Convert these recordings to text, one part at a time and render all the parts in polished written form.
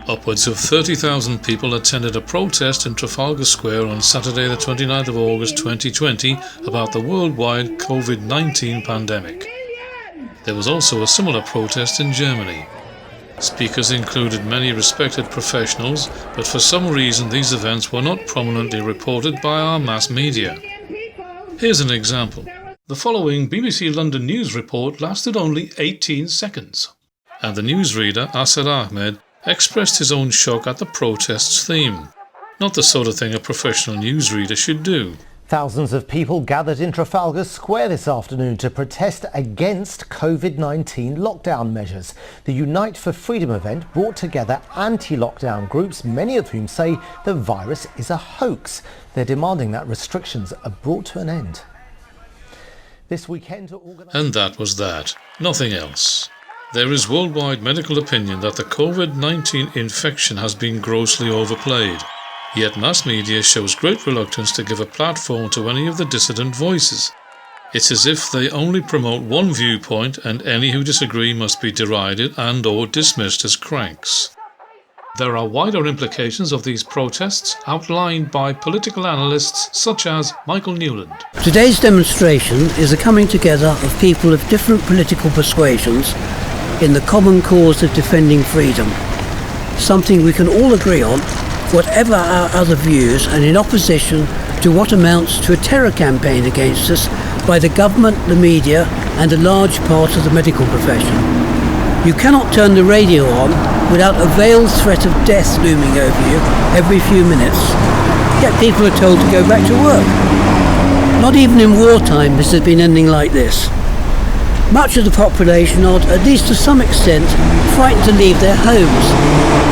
Upwards of 30,000 people attended a protest in Trafalgar Square on Saturday the 29th of August 2020 about the worldwide COVID-19 pandemic. There was also a similar protest in Germany. Speakers included many respected professionals, but for some reason these events were not prominently reported by our mass media. Here's an example. The following BBC London News report lasted only 18 seconds, and the newsreader, Asad Ahmed, expressed his own shock at the protest's theme. Not the sort of thing a professional newsreader should do. Thousands of people gathered in Trafalgar Square this afternoon to protest against COVID-19 lockdown measures. The Unite for Freedom event brought together anti-lockdown groups, many of whom say the virus is a hoax. They're demanding that restrictions are brought to an end. This weekend, and that was that. Nothing else. There is worldwide medical opinion that the COVID-19 infection has been grossly overplayed. Yet mass media shows great reluctance to give a platform to any of the dissident voices. It's as if they only promote one viewpoint and any who disagree must be derided and or dismissed as cranks. There are wider implications of these protests outlined by political analysts such as Michael Newland. Today's demonstration is a coming together of people of different political persuasions in the common cause of defending freedom, something we can all agree on, whatever our other views, and in opposition to what amounts to a terror campaign against us by the government, the media and a large part of the medical profession. You cannot turn the radio on without a veiled threat of death looming over you every few minutes. Yet people are told to go back to work. Not even in wartime has there been anything like this. Much of the population are, at least to some extent, frightened to leave their homes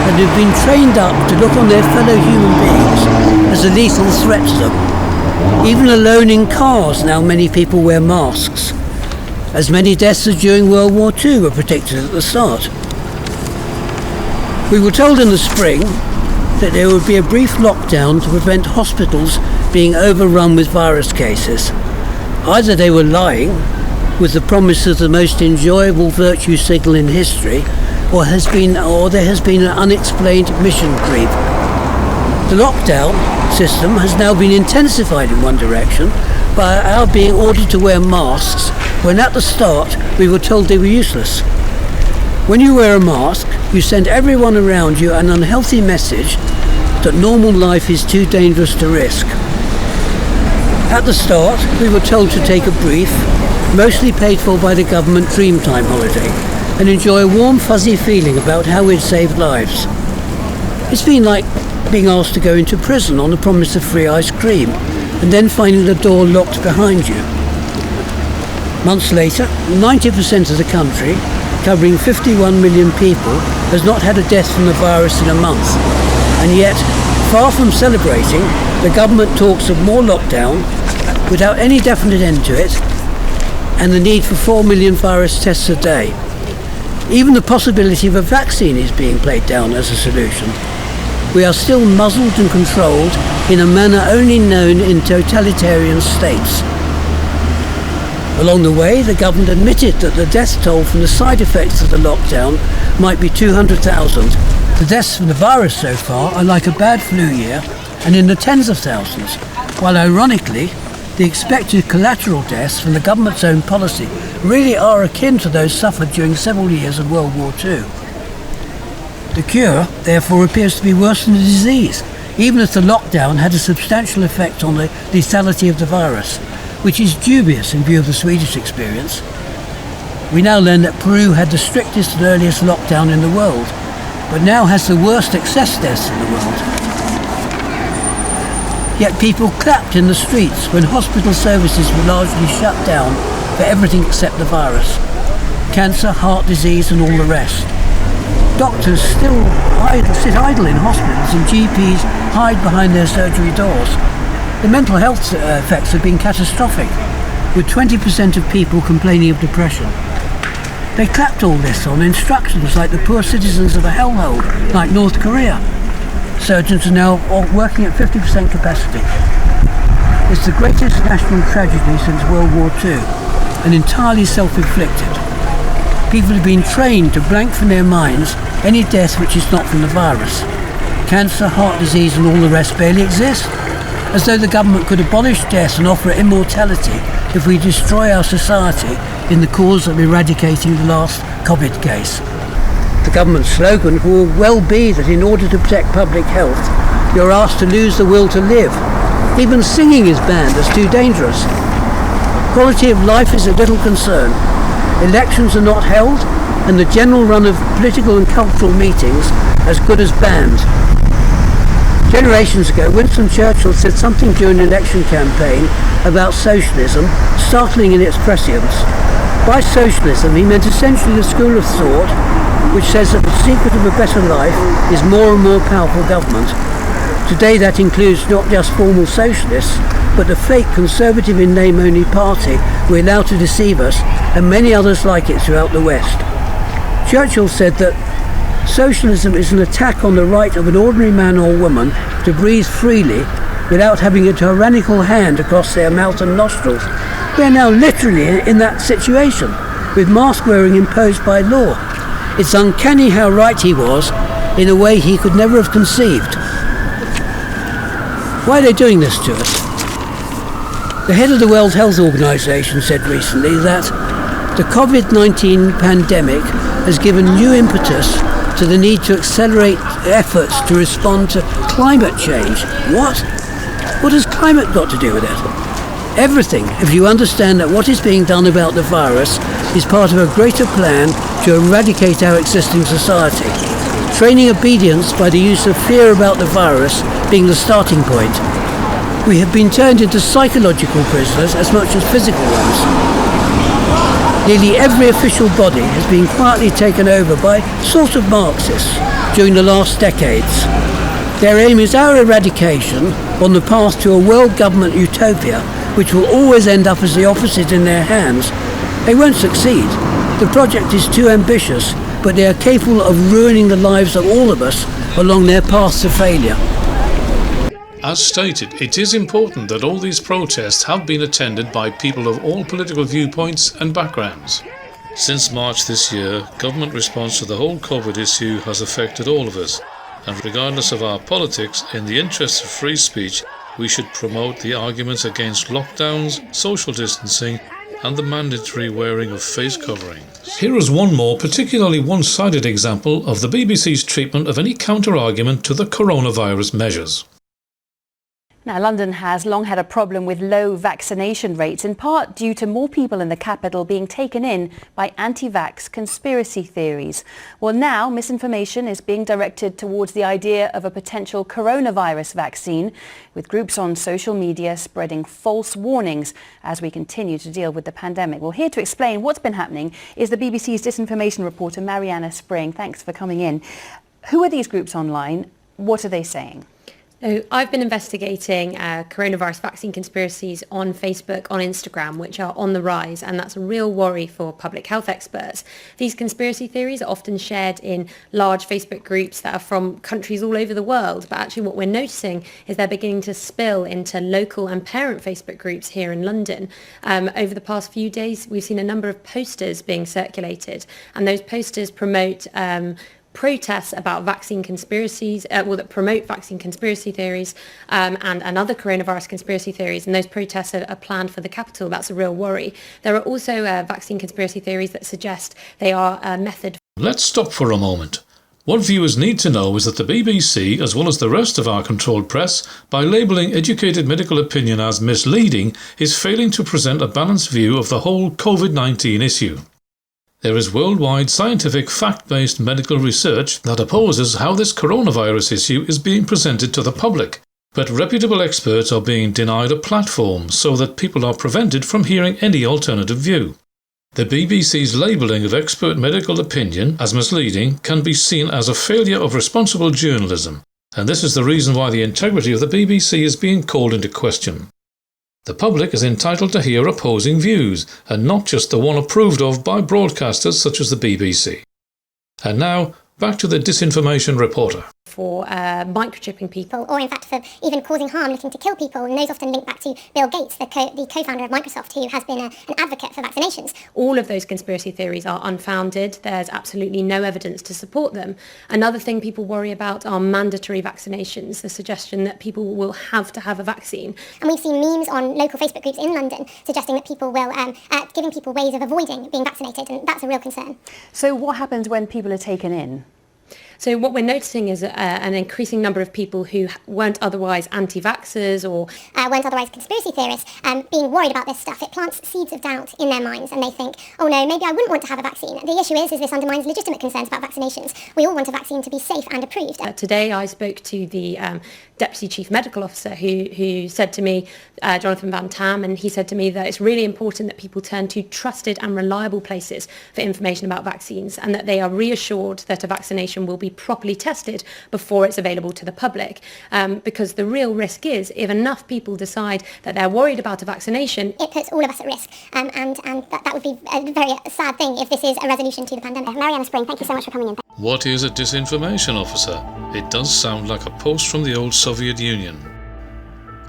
and have been trained up to look on their fellow human beings as a lethal threat to them. Even alone in cars now many people wear masks. As many deaths as during World War II were predicted at the start. We were told in the spring that there would be a brief lockdown to prevent hospitals being overrun with virus cases. Either they were lying, with the promise of the most enjoyable virtue signal in history, or there has been an unexplained mission creep. The lockdown system has now been intensified in one direction by our being ordered to wear masks when at the start we were told they were useless. When you wear a mask, you send everyone around you an unhealthy message that normal life is too dangerous to risk. At the start, we were told to take a brief, mostly paid for by the government Dreamtime holiday, and enjoy a warm fuzzy feeling about how we'd saved lives. It's been like being asked to go into prison on the promise of free ice cream, and then finding the door locked behind you. Months later, 90% of the country, covering 51 million people, has not had a death from the virus in a month. And yet, far from celebrating, the government talks of more lockdown without any definite end to it, and the need for 4 million virus tests a day. Even the possibility of a vaccine is being played down as a solution. We are still muzzled and controlled in a manner only known in totalitarian states. Along the way, the government admitted that the death toll from the side effects of the lockdown might be 200,000. The deaths from the virus so far are like a bad flu year and in the tens of thousands, while ironically, the expected collateral deaths from the government's own policy really are akin to those suffered during several years of World War II. The cure, therefore, appears to be worse than the disease, even if the lockdown had a substantial effect on the lethality of the virus, which is dubious in view of the Swedish experience. We now learn that Peru had the strictest and earliest lockdown in the world, but now has the worst excess deaths in the world. Yet people clapped in the streets when hospital services were largely shut down for everything except the virus. Cancer, heart disease and all the rest. Doctors still sit idle in hospitals and GPs hide behind their surgery doors. The mental health effects have been catastrophic, with 20% of people complaining of depression. They clapped all this on instructions like the poor citizens of a hellhole, like North Korea. Surgeons are now working at 50% capacity. It's the greatest national tragedy since World War II, and entirely self-inflicted. people have been trained to blank from their minds any death which is not from the virus. Cancer, heart disease and all the rest barely exist. As though the government could abolish death and offer immortality if we destroy our society in the cause of eradicating the last COVID case. The government slogan will well be that in order to protect public health, you're asked to lose the will to live. Even singing is banned as too dangerous. Quality of life is a little concern. Elections are not held, and the general run of political and cultural meetings as good as banned. Generations ago, Winston Churchill said something during an election campaign about socialism, startling in its prescience. By socialism, he meant essentially the school of thought which says that the secret of a better life is more and more powerful government. Today that includes not just formal socialists, but the fake conservative in name only party we allow to deceive us, and many others like it throughout the West. Churchill said that socialism is an attack on the right of an ordinary man or woman to breathe freely without having a tyrannical hand across their mouth and nostrils. We are now literally in that situation, with mask wearing imposed by law. It's uncanny how right he was in a way he could never have conceived. Why are they doing this to us? The head of the World Health Organization said recently that the COVID-19 pandemic has given new impetus to the need to accelerate efforts to respond to climate change. What? What has climate got to do with it? Everything, if you understand that what is being done about the virus is part of a greater plan to eradicate our existing society. Training obedience by the use of fear about the virus being the starting point. We have been turned into psychological prisoners as much as physical ones. Nearly every official body has been quietly taken over by sort of Marxists during the last decades. Their aim is our eradication on the path to a world government utopia which will always end up as the opposite in their hands. They won't succeed. The project is too ambitious, but they are capable of ruining the lives of all of us along their path to failure. As stated, it is important that all these protests have been attended by people of all political viewpoints and backgrounds. Since March this year, government response to the whole COVID issue has affected all of us, and regardless of our politics, in the interests of free speech, we should promote the arguments against lockdowns, social distancing, and the mandatory wearing of face coverings. Here is one more particularly one-sided example of the BBC's treatment of any counter-argument to the coronavirus measures. Now, London has long had a problem with low vaccination rates, in part due to more people in the capital being taken in by anti-vax conspiracy theories. Well, now misinformation is being directed towards the idea of a potential coronavirus vaccine, with groups on social media spreading false warnings as we continue to deal with the pandemic. Well, here to explain what's been happening is the BBC's disinformation reporter, Mariana Spring. Thanks for coming in. Who are these groups online? What are they saying? So I've been investigating coronavirus vaccine conspiracies on Facebook, on Instagram, which are on the rise, and that's a real worry for public health experts. These conspiracy theories are often shared in large Facebook groups that are from countries all over the world, but actually what we're noticing is they're beginning to spill into local and parent Facebook groups here in London. Over the past few days, we've seen a number of posters being circulated, and those posters promote protests about vaccine conspiracies, that promote vaccine conspiracy theories and other coronavirus conspiracy theories, and those protests are planned for the capital. That's a real worry. There are also vaccine conspiracy theories that suggest they are a method. Let's stop for a moment. What viewers need to know is that the BBC, as well as the rest of our controlled press, by labelling educated medical opinion as misleading, is failing to present a balanced view of the whole COVID-19 issue. There is worldwide scientific fact-based medical research that opposes how this coronavirus issue is being presented to the public, but reputable experts are being denied a platform so that people are prevented from hearing any alternative view. The BBC's labelling of expert medical opinion as misleading can be seen as a failure of responsible journalism, and this is the reason why the integrity of the BBC is being called into question. The public is entitled to hear opposing views, and not just the one approved of by broadcasters such as the BBC. And now, back to the disinformation reporter. for microchipping people. Or in fact for even causing harm, looking to kill people, and those often link back to Bill Gates, the co-founder of Microsoft, who has been an advocate for vaccinations. All of those conspiracy theories are unfounded. There's absolutely no evidence to support them. Another thing people worry about are mandatory vaccinations, the suggestion that people will have to have a vaccine. And we've seen memes on local Facebook groups in London suggesting that people will, giving people ways of avoiding being vaccinated, and that's a real concern. So what happens when people are taken in? So what we're noticing is an increasing number of people who weren't otherwise anti-vaxxers or weren't otherwise conspiracy theorists being worried about this stuff. It plants seeds of doubt in their minds, and they think, oh no, maybe I wouldn't want to have a vaccine. The issue is this undermines legitimate concerns about vaccinations. We all want a vaccine to be safe and approved. Today I spoke to the Deputy Chief Medical Officer who said to me, Jonathan Van Tam, and he said to me that it's really important that people turn to trusted and reliable places for information about vaccines, and that they are reassured that a vaccination will be properly tested before it's available to the public. Because the real risk is if enough people decide that they're worried about a vaccination, it puts all of us at risk, and that would be a very sad thing if this is a resolution to the pandemic. Mariana Spring, thank you so much for coming in. What is a disinformation officer? It does sound like a post from the old Soviet Union.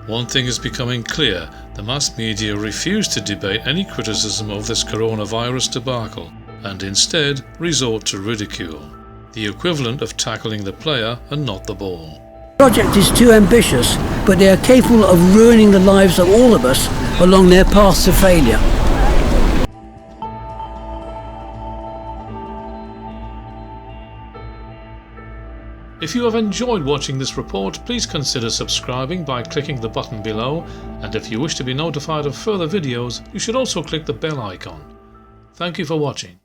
One thing is becoming clear: the mass media refuse to debate any criticism of this coronavirus debacle, and instead resort to ridicule, the equivalent of tackling the player and not the ball. The project is too ambitious, but they are capable of ruining the lives of all of us along their path to failure. If you have enjoyed watching this report, please consider subscribing by clicking the button below, and if you wish to be notified of further videos, you should also click the bell icon. Thank you for watching.